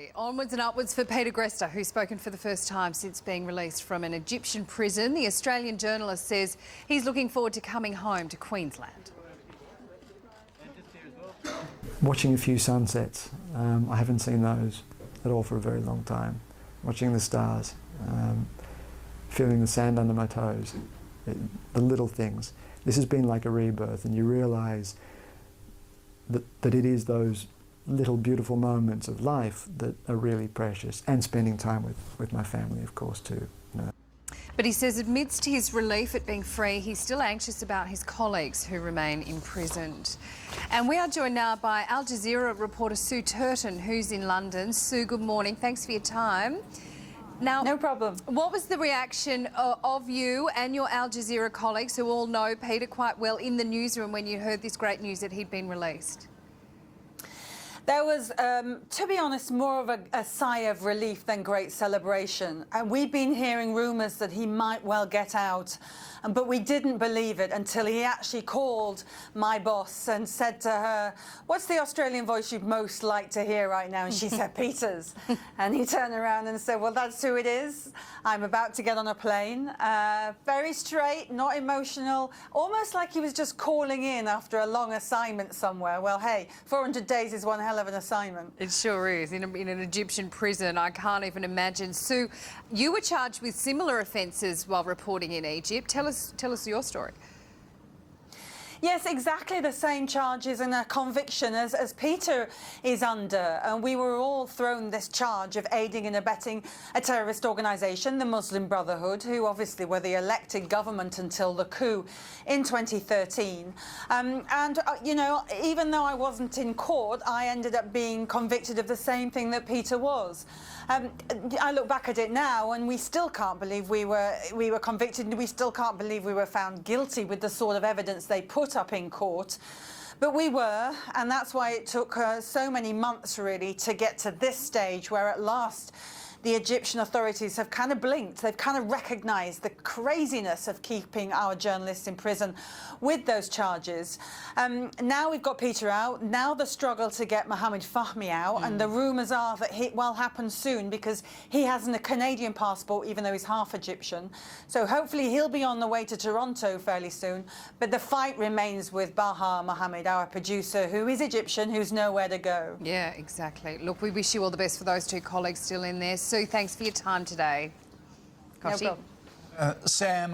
Okay, onwards and upwards for Peter Greste, who's spoken for the first time since being released from an Egyptian prison. The Australian journalist says he's looking forward to coming home to Queensland. Watching a few sunsets. I haven't seen those at all for a very long time. Watching the stars, feeling the sand under my toes, the little things. This has been like a rebirth, and you realise that it is those little beautiful moments of life that are really precious, and spending time with my family, of course, too. But he says amidst his relief at being free, he's still anxious about his colleagues who remain imprisoned. And we are joined now by Al Jazeera reporter Sue Turton, who's in London. Sue, good morning. Thanks for your time. Now, no problem. What was the reaction of you and your Al Jazeera colleagues, who all know Peter quite well, in the newsroom when you heard this great news that he'd been released? There was, to be honest, more of a sigh of relief than great celebration. And we've been hearing rumours that he might well get out, but we didn't believe it until he actually called my boss and said to her, "What's the Australian voice you'd most like to hear right now?" And she said, "Peter's." And he turned around and said, "Well, that's who it is. I'm about to get on a plane." Very straight, not emotional, almost like he was just calling in after a long assignment somewhere. Well, hey, 400 days is one hell of an assignment. It sure is. In an Egyptian prison, I can't even imagine. Sue, you were charged with similar offences while reporting in Egypt. Tell us your story. Yes, exactly the same charges and a conviction as Peter is under. And we were all thrown this charge of aiding and abetting a terrorist organisation, the Muslim Brotherhood, who obviously were the elected government until the coup in 2013. You know, even though I wasn't in court, I ended up being convicted of the same thing that Peter was. I look back at it now, and we still can't believe we were convicted, and we still can't believe we were found guilty with the sort of evidence they put up in court. But we were, and that's why it took so many months, really, to get to this stage where at last the Egyptian authorities have kind of blinked. They've kind of recognised the craziness of keeping our journalists in prison with those charges. Now we've got Peter out. Now the struggle to get Mohamed Fahmy out, and the rumours are that it will happen soon because he has a Canadian passport, even though he's half Egyptian. So hopefully he'll be on the way to Toronto fairly soon. But the fight remains with Baha Mohamed, our producer, who is Egyptian, who's nowhere to go. Yeah, exactly. Look, we wish you all the best for those two colleagues still in there. Sue, thanks for your time today. No problem. Sam,